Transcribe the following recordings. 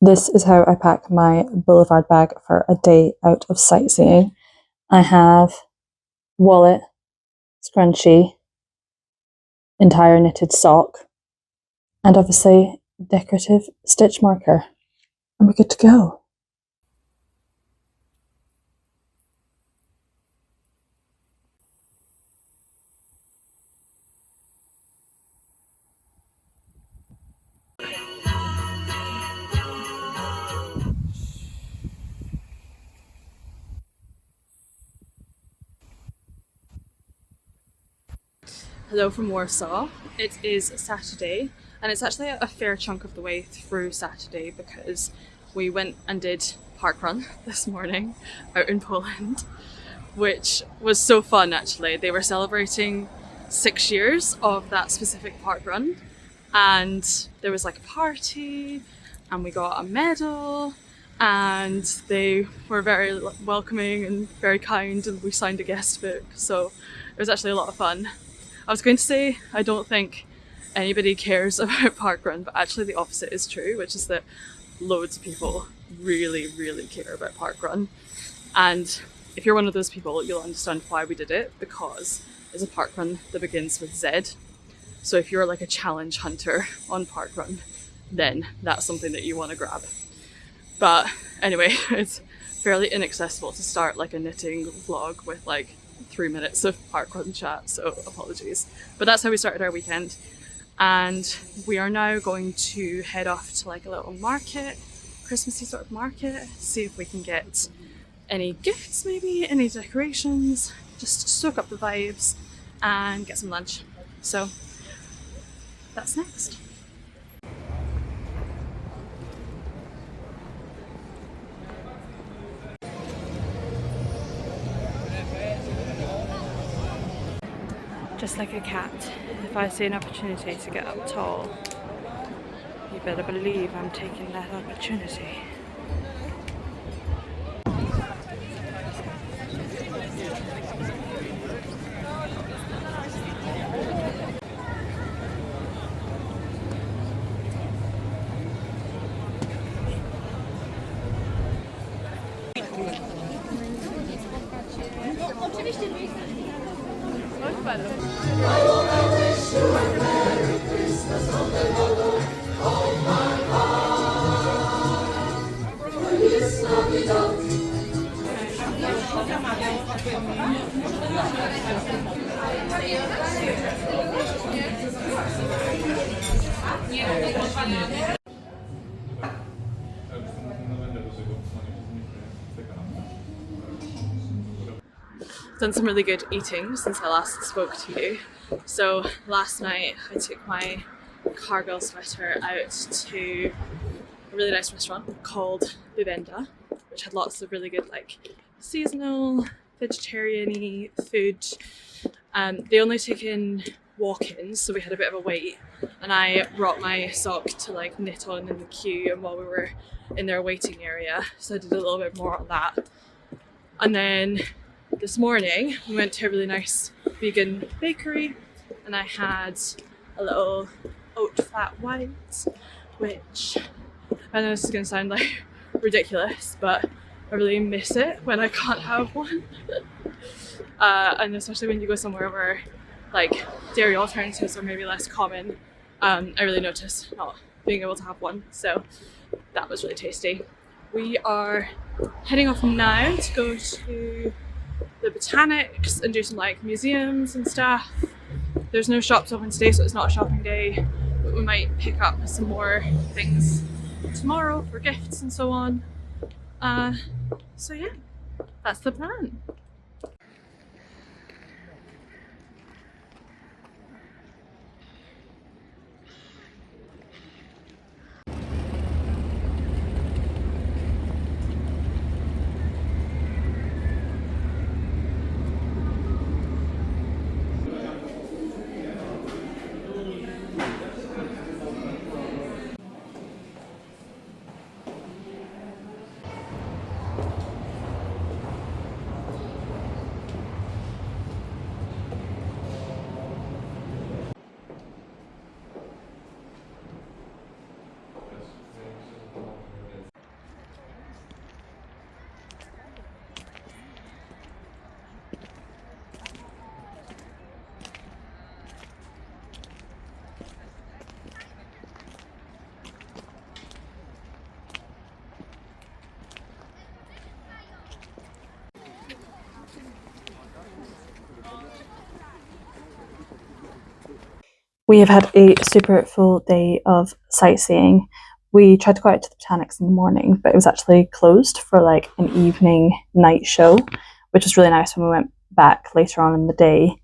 This is how I pack my boulevard bag for a day out of sightseeing. I have wallet, scrunchie, entire knitted sock, and obviously decorative stitch marker. And we're good to go. Hello from Warsaw. It is Saturday, and it's actually a fair chunk of the way through Saturday because we went and did parkrun this morning out in Poland, which was so fun actually. They were celebrating 6 years of that specific parkrun, and there was like a party and we got a medal, and they were very welcoming and very kind, and we signed a guest book, so it was actually a lot of fun. I was going to say I don't think anybody cares about parkrun, but actually the opposite is true, which is that loads of people really care about parkrun. And if you're one of those people, you'll understand why we did it, because it's a parkrun that begins with Z. So if you're like a challenge hunter on parkrun, then that's something that you want to grab. But anyway, it's fairly inaccessible to start like a knitting vlog with like 3 minutes of parkrun chat, so apologies. But that's how we started our weekend, and we are now going to head off to like a little market, Christmassy sort of market, see if we can get any gifts, maybe any decorations, just soak up the vibes and get some lunch. So that's next. Just like a cat, if I see an opportunity to get up tall, you better believe I'm taking that opportunity. Done some really good eating since I last spoke to you. So last night I took my cargo sweater out to a really nice restaurant called Bibenda, which had lots of really good like seasonal vegetarian-y food. They only took in walk-ins, so we had a bit of a wait, and I brought my sock to like knit on in the queue and while we were in their waiting area, so I did a little bit more on that. And then this morning we went to a really nice vegan bakery and I had a little oat flat white, which I know this is going to sound like ridiculous, but I really miss it when I can't have one. And especially when you go somewhere where like dairy alternatives are maybe less common, I really noticed not being able to have one, so that was really tasty. We are heading off now to go to the botanics and do some like museums and stuff. There's no shops open today, so it's not a shopping day, but we might pick up some more things tomorrow for gifts and so on. So yeah, that's the plan. We have had a super full day of sightseeing. We tried to go out to the Botanics in the morning, but it was actually closed for like an evening night show, which was really nice when we went back later on in the day.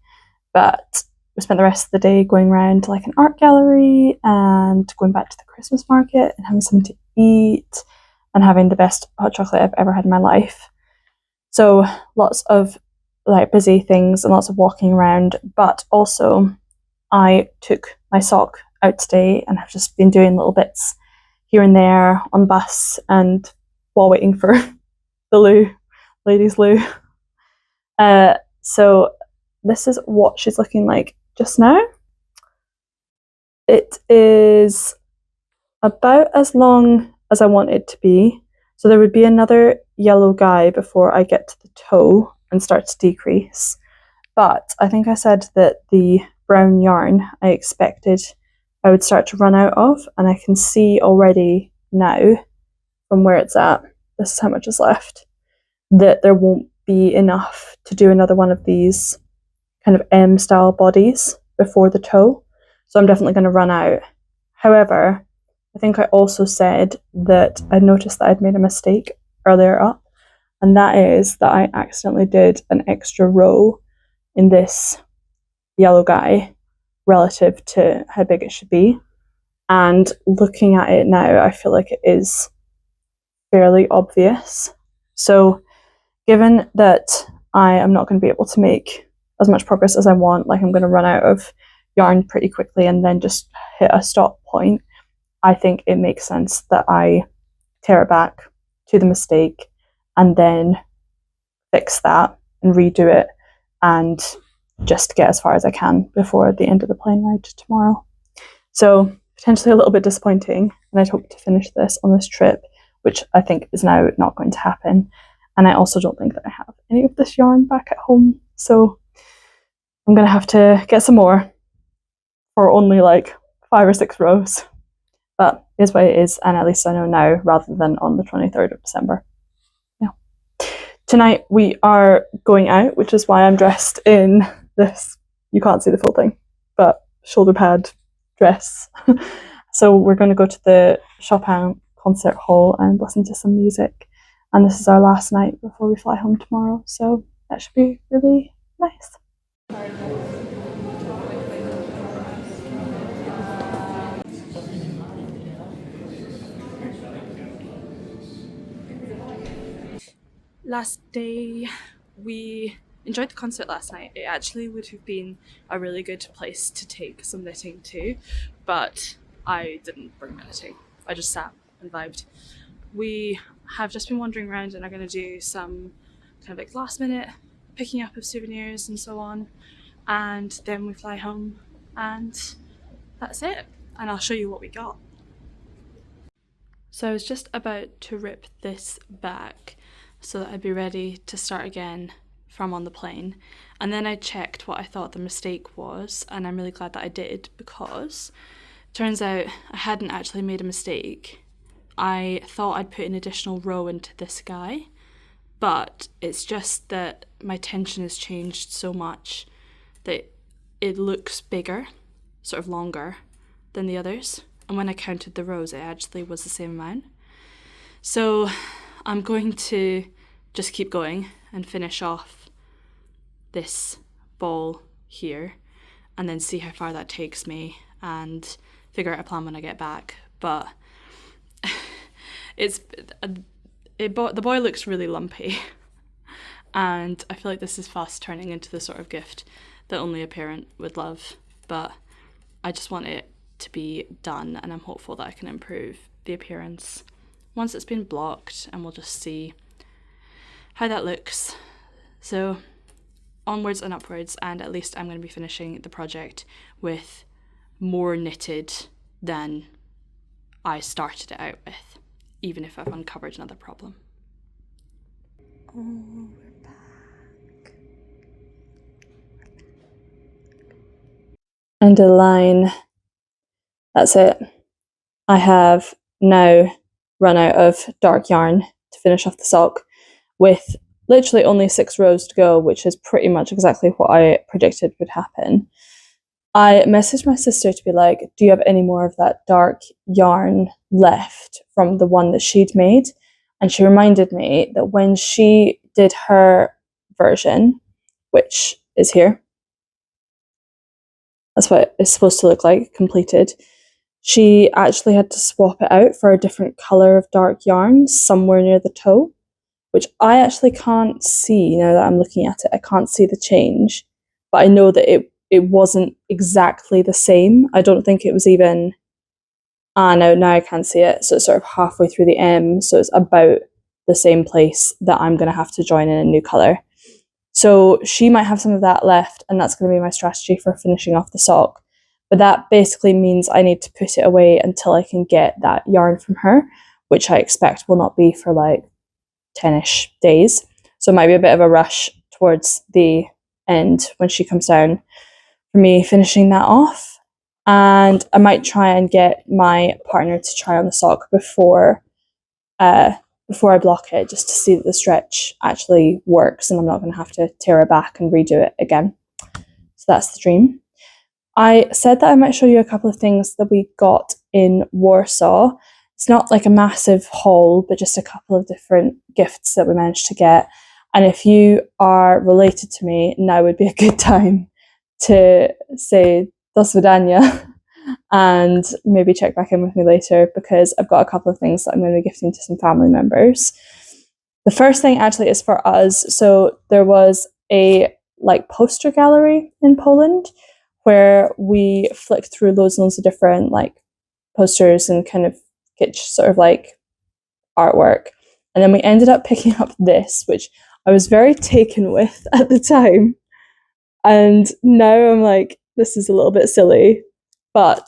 But we spent the rest of the day going around to like an art gallery and going back to the Christmas market and having something to eat and having the best hot chocolate I've ever had in my life. So lots of like busy things and lots of walking around, but also I took my sock out today and have just been doing little bits here and there on the bus and while waiting for the loo, ladies' loo. So this is what she's looking like just now. It is about as long as I want it to be. So there would be another yellow guy before I get to the toe and start to decrease. But I think I said that the brown yarn I expected I would start to run out of, and I can see already now from where it's at, this is how much is left, that there won't be enough to do another one of these kind of M style bodies before the toe. So I'm definitely going to run out. However, I think I also said that I noticed that I'd made a mistake earlier up, and that is that I accidentally did an extra row in this yellow guy relative to how big it should be. And looking at it now, I feel like it is fairly obvious. So given that I am not going to be able to make as much progress as I want, like I'm going to run out of yarn pretty quickly and then just hit a stop point, I think it makes sense that I tear it back to the mistake and then fix that and redo it and just get as far as I can before the end of the plane ride tomorrow. So potentially a little bit disappointing, and I'd hoped to finish this on this trip, which I think is now not going to happen. And I also don't think that I have any of this yarn back at home, so I'm going to have to get some more for only like 5 or 6 rows. But it is what it is, and at least I know now rather than on the 23rd of December. Yeah. Tonight we are going out, which is why I'm dressed in this, you can't see the full thing, but shoulder pad dress. So we're going to go to the Chopin concert hall and listen to some music. And this is our last night before we fly home tomorrow. So that should be really nice. Last day, we enjoyed the concert last night. It actually would have been a really good place to take some knitting to, but I didn't bring my knitting. I just sat and vibed. We have just been wandering around and are going to do some kind of like last minute picking up of souvenirs and so on, and then we fly home and that's it, and I'll show you what we got. So I was just about to rip this back so that I'd be ready to start again from on the plane, and then I checked what I thought the mistake was, and I'm really glad that I did, because turns out I hadn't actually made a mistake. I thought I'd put an additional row into this guy, but it's just that my tension has changed so much that it looks bigger, sort of longer than the others, and when I counted the rows it actually was the same amount. So I'm going to just keep going and finish off this ball here and then see how far that takes me and figure out a plan when I get back. But the boy looks really lumpy and I feel like this is fast turning into the sort of gift that only a parent would love, but I just want it to be done, and I'm hopeful that I can improve the appearance once it's been blocked, and we'll just see how that looks. So onwards and upwards, and at least I'm going to be finishing the project with more knitted than I started it out with, even if I've uncovered another problem. Oh, we're back. And a line. That's it. I have now run out of dark yarn to finish off the sock, with literally only 6 rows to go, which is pretty much exactly what I predicted would happen. I messaged my sister to be like, do you have any more of that dark yarn left from the one that she'd made? And she reminded me that when she did her version, which is here, that's what it's supposed to look like, completed, she actually had to swap it out for a different colour of dark yarn somewhere near the toe, which I actually can't see now that I'm looking at it. I can't see the change, but I know that it wasn't exactly the same. I don't think it was even, no, now I can't see it. So it's sort of halfway through the M, so it's about the same place that I'm going to have to join in a new colour. So she might have some of that left, and that's going to be my strategy for finishing off the sock. But that basically means I need to put it away until I can get that yarn from her, which I expect will not be for like 10-ish days. So it might be a bit of a rush towards the end when she comes down for me finishing that off. And I might try and get my partner to try on the sock before I block it, just to see that the stretch actually works and I'm not going to have to tear it back and redo it again. So that's the dream. I said that I might show you a couple of things that we got in Warsaw. It's not like a massive haul, but just a couple of different gifts that we managed to get. And if you are related to me, now would be a good time to say do svidania and maybe check back in with me later, because I've got a couple of things that I'm going to be gifting to some family members. The first thing actually is for us. So there was a like poster gallery in Poland where we flicked through loads and loads of different like posters and kind of kitsch sort of like artwork. And then we ended up picking up this, which I was very taken with at the time. And now I'm like, this is a little bit silly, but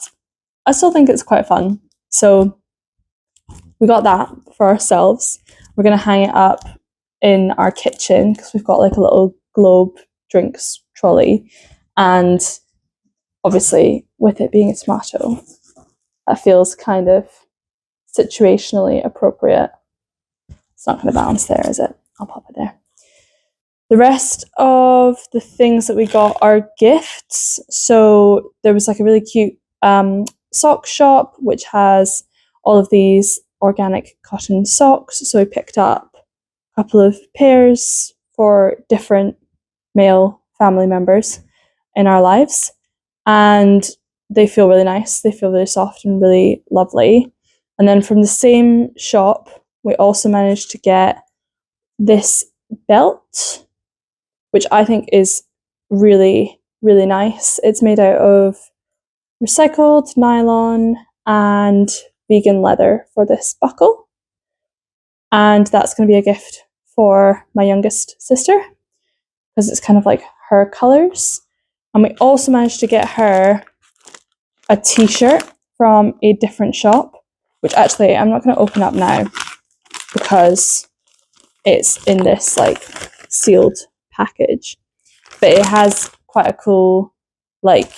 I still think it's quite fun. So we got that for ourselves. We're going to hang it up in our kitchen because we've got like a little globe drinks trolley. And obviously, with it being a tomato, that feels kind of situationally appropriate. It's not going to balance there, is it? I'll pop it there. The rest of the things that we got are gifts. So there was like a really cute sock shop which has all of these organic cotton socks. So we picked up a couple of pairs for different male family members in our lives. And they feel really nice. They feel really soft and really lovely. And then from the same shop, we also managed to get this belt, which I think is really, really nice. It's made out of recycled nylon and vegan leather for this buckle. And that's going to be a gift for my youngest sister because it's kind of like her colours. And we also managed to get her a t-shirt from a different shop, which actually I'm not going to open up now because it's in this like sealed package, but it has quite a cool like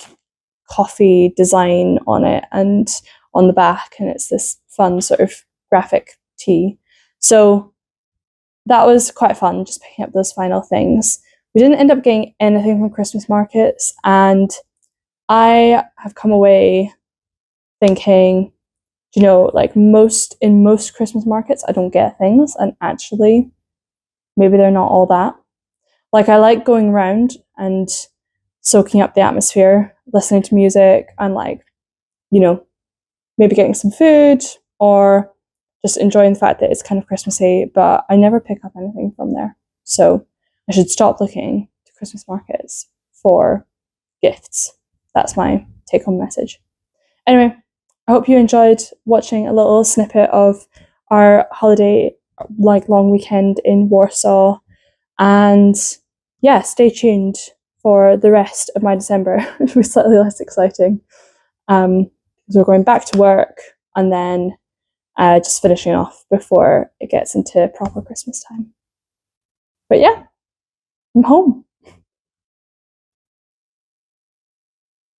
coffee design on it and on the back, and it's this fun sort of graphic tee. So that was quite fun, just picking up those final things. We didn't end up getting anything from Christmas markets, and I have come away thinking, you know, like in most Christmas markets I don't get things, and actually maybe they're not all that. Like I like going around and soaking up the atmosphere, listening to music, and like, you know, maybe getting some food or just enjoying the fact that it's kind of Christmassy, but I never pick up anything from there. So I should stop looking to Christmas markets for gifts. That's my take-home message. Anyway, I hope you enjoyed watching a little snippet of our holiday, like long weekend in Warsaw. And yeah, stay tuned for the rest of my December. It'll be slightly less exciting. Because we're going back to work and then just finishing off before it gets into proper Christmas time. But yeah, I'm home.